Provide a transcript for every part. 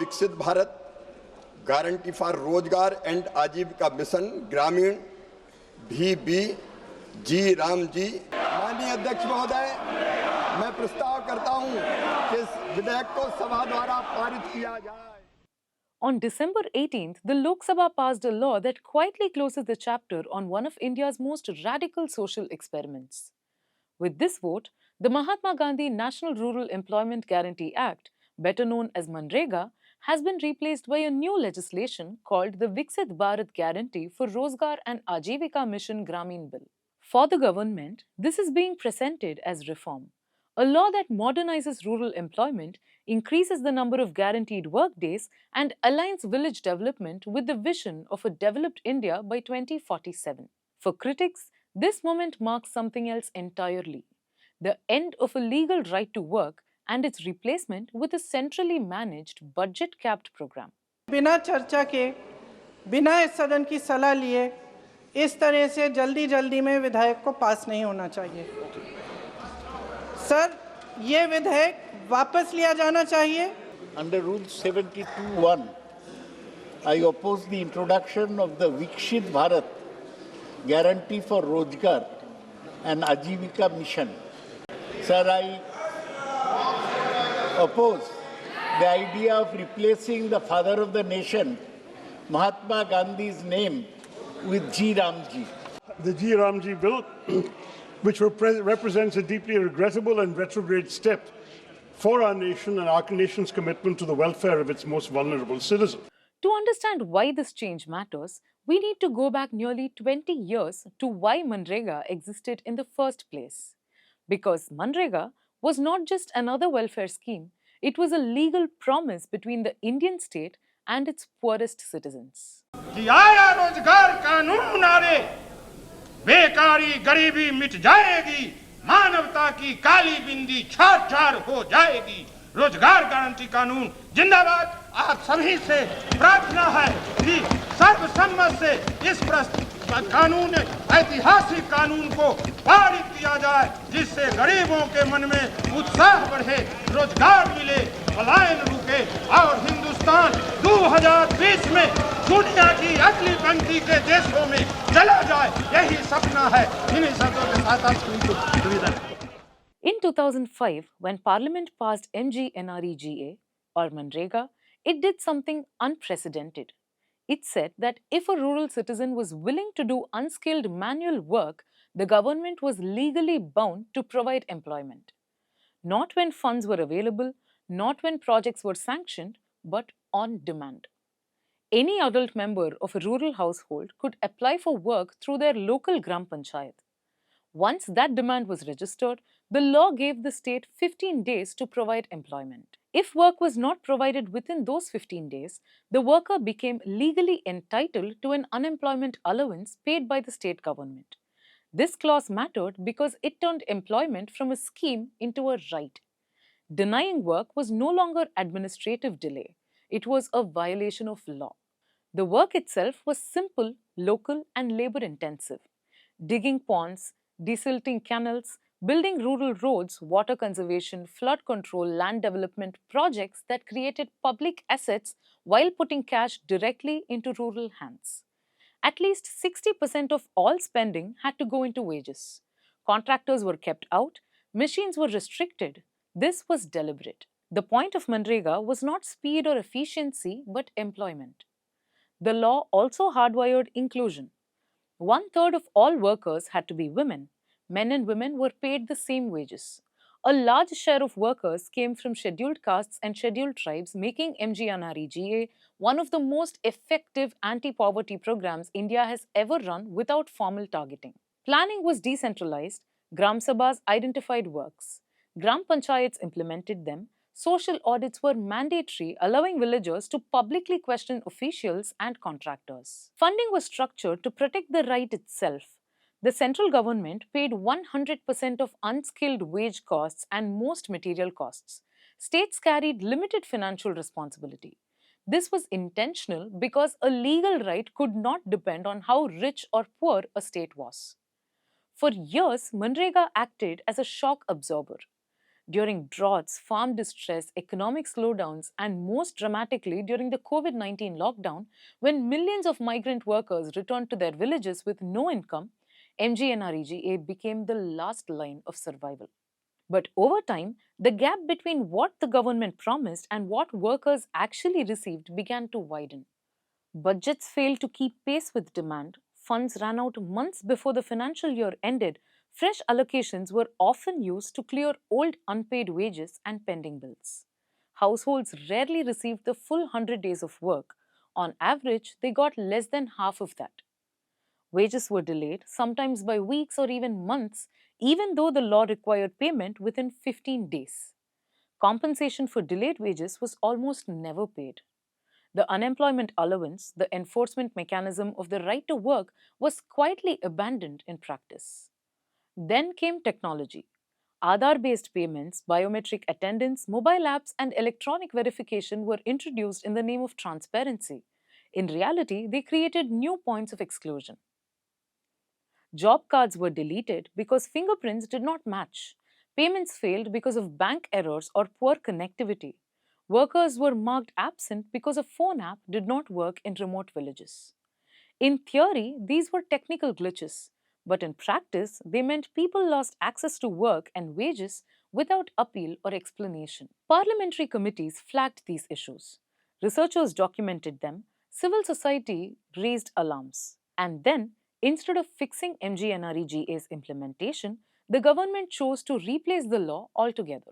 Viksit Bharat Guarantee for Rozgar and Ajeevika Mission, Gramin, VB, G. Ram जी। माननीय अध्यक्ष महोदय, मैं प्रस्ताव करता हूं कि इस विधेयक को सभा द्वारा पारित किया जाए। On December 18th, the Lok Sabha passed a law that quietly closes the chapter on one of India's most radical social experiments. With this vote, the Mahatma Gandhi National Rural Employment Guarantee Act, better known as MGNREGA, has been replaced by a new legislation called the Viksit Bharat Guarantee for Rozgar and Ajeevika Mission Gramin Bill. For the government, this is being presented as reform, a law that modernizes rural employment, increases the number of guaranteed work days, and aligns village development with the vision of a developed India by 2047. For critics, this moment marks something else entirely: the end of a legal right to work and its replacement with a centrally managed, budget-capped program. बिना चर्चा के, बिना इस सदन की सलाह लिए, इस तरह से जल्दी में विधेयक को पास नहीं होना चाहिए। सर, ये विधेयक वापस लिया जाना चाहिए। Under Rule 72(1), I oppose the introduction of the Viksit Bharat Guarantee for Rozgar and Ajeevika Mission. Sir, I oppose the idea of replacing the father of the nation, Mahatma Gandhi's name, with G. Ramji. The G. Ramji bill, which represents a deeply regrettable and retrograde step for our nation and our nation's commitment to the welfare of its most vulnerable citizens. To understand why this change matters, we need to go back nearly 20 years to why MGNREGA existed in the first place. Because MGNREGA was not just another welfare scheme, it was a legal promise between the Indian state and its poorest citizens. आया रोजगार कानून आरे, बेकारी गरीबी मिट जाएगी, मानवता की काली बिंदी छार हो जाएगी। रोजगार गारंटी कानून जिंदाबाद। आप सभी से प्रार्थना है कि सर्वसम्मत से इस कानून, ऐतिहासिक कानून को पारित किया जाए, जिससे गरीबों के मन में उत्साह बढ़े, रोजगार मिले, पलायन रुके और हिंदुस्तान 2020 में दुनिया की अगली पंक्ति के देशों में चला जाए। यही सपना है। इन्हीं शब्दों के साथ आप सुविधा। In 2005, when Parliament passed MGNREGA or MGNREGA, it did something unprecedented. It said that if a rural citizen was willing to do unskilled manual work, the government was legally bound to provide employment. Not when funds were available, not when projects were sanctioned, but on demand. Any adult member of a rural household could apply for work through their local Gram Panchayat. Once that demand was registered, the law gave the state 15 days to provide employment. If work was not provided within those 15 days, the worker became legally entitled to an unemployment allowance paid by the state government. This clause mattered because it turned employment from a scheme into a right. Denying work was no longer administrative delay. It was a violation of law. The work itself was simple, local, and labor-intensive. Digging ponds, desilting canals, building rural roads, water conservation, flood control, land development projects that created public assets while putting cash directly into rural hands. At least 60% of all spending had to go into wages. Contractors were kept out, machines were restricted. This was deliberate. The point of MGNREGA was not speed or efficiency, but employment. The law also hardwired inclusion. 1/3 of all workers had to be women. Men and women were paid the same wages. A large share of workers came from scheduled castes and scheduled tribes, making MGNREGA one of the most effective anti-poverty programs India has ever run without formal targeting. Planning was decentralized. Gram Sabhas identified works. Gram Panchayats implemented them. Social audits were mandatory, allowing villagers to publicly question officials and contractors. Funding was structured to protect the right itself. The central government paid 100% of unskilled wage costs and most material costs. States carried limited financial responsibility. This was intentional because a legal right could not depend on how rich or poor a state was. For years, MGNREGA acted as a shock absorber. during droughts, farm distress, economic slowdowns, and most dramatically during the COVID-19 lockdown, when millions of migrant workers returned to their villages with no income, MGNREGA became the last line of survival. But over time, the gap between what the government promised and what workers actually received began to widen. Budgets failed to keep pace with demand, funds ran out months before the financial year ended, fresh allocations were often used to clear old unpaid wages and pending bills. Households rarely received the full 100 days of work. On average, they got less than half of that. Wages were delayed, sometimes by weeks or even months, even though the law required payment within 15 days. Compensation for delayed wages was almost never paid. The unemployment allowance, the enforcement mechanism of the right to work, was quietly abandoned in practice. Then came technology. Aadhaar based payments, biometric attendance, mobile apps, and electronic verification were introduced in the name of transparency. In reality, they created new points of exclusion. Job cards were deleted because fingerprints did not match. Payments failed because of bank errors or poor connectivity. Workers were marked absent because a phone app did not work in remote villages. In theory, these were technical glitches, but in practice, they meant people lost access to work and wages without appeal or explanation. Parliamentary committees flagged these issues. Researchers documented them. Civil society raised alarms. And then, instead of fixing MGNREGA's implementation, the government chose to replace the law altogether.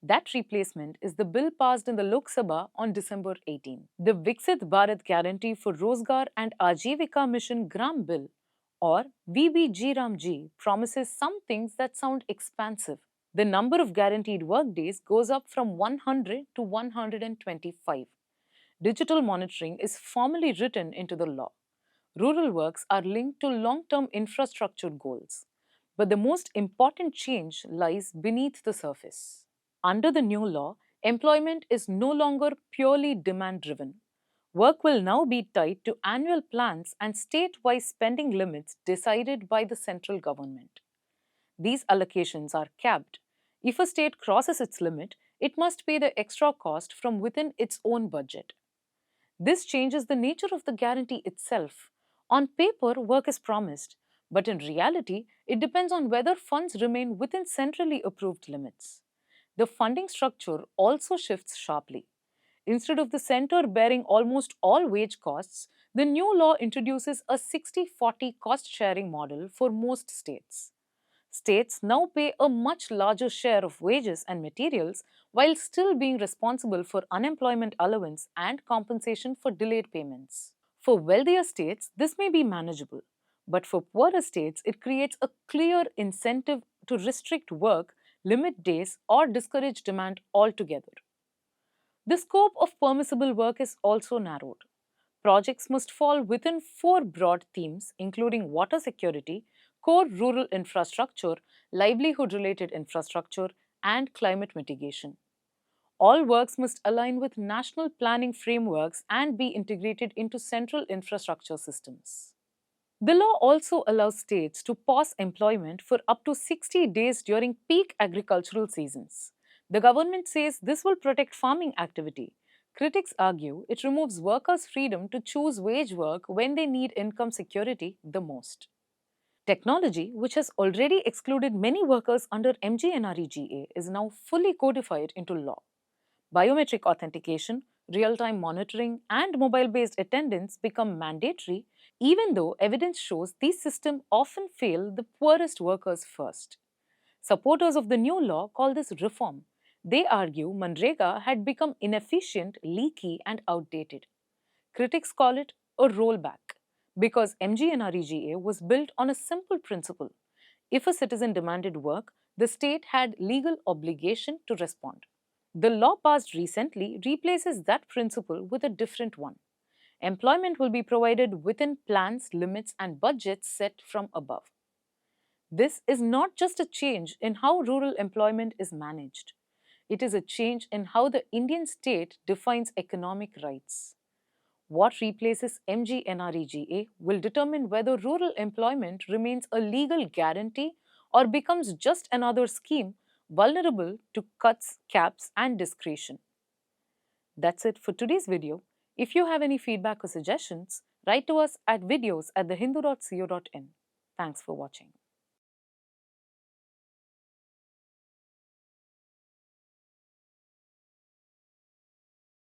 That replacement is the bill passed in the Lok Sabha on December 18. The Viksit Bharat Guarantee for Rozgar and Ajeevika Mission Gram Bill, or VBGRAMG, promises some things that sound expansive. The number of guaranteed work days goes up from 100 to 125. Digital monitoring is formally written into the law. Rural works are linked to long-term infrastructure goals. But the most important change lies beneath the surface. Under the new law, employment is no longer purely demand-driven. Work will now be tied to annual plans and state-wise spending limits decided by the central government. These allocations are capped. If a state crosses its limit, it must pay the extra cost from within its own budget. This changes the nature of the guarantee itself. On paper, work is promised, but in reality, it depends on whether funds remain within centrally approved limits. The funding structure also shifts sharply. Instead of the center bearing almost all wage costs, the new law introduces a 60-40 cost-sharing model for most states. States now pay a much larger share of wages and materials while still being responsible for unemployment allowance and compensation for delayed payments. For wealthier states, this may be manageable, but for poorer states, it creates a clear incentive to restrict work, limit days, or discourage demand altogether. The scope of permissible work is also narrowed. Projects must fall within 4 broad themes, including water security, core rural infrastructure, livelihood-related infrastructure, and climate mitigation. All works must align with national planning frameworks and be integrated into central infrastructure systems. The law also allows states to pause employment for up to 60 days during peak agricultural seasons. The government says this will protect farming activity. Critics argue it removes workers' freedom to choose wage work when they need income security the most. Technology, which has already excluded many workers under MGNREGA, is now fully codified into law. Biometric authentication, real-time monitoring, and mobile-based attendance become mandatory, even though evidence shows these systems often fail the poorest workers first. Supporters of the new law call this reform. They argue MGNREGA had become inefficient, leaky, and outdated. Critics call it a rollback because MGNREGA was built on a simple principle. If a citizen demanded work, the state had legal obligation to respond. The law passed recently replaces that principle with a different one. Employment will be provided within plans, limits, and budgets set from above. This is not just a change in how rural employment is managed. It is a change in how the Indian state defines economic rights. What replaces MGNREGA will determine whether rural employment remains a legal guarantee or becomes just another scheme vulnerable to cuts, caps, and discretion. That's it for today's video. If you have any feedback or suggestions, write to us at videos@thehindu.co.in. Thanks for watching.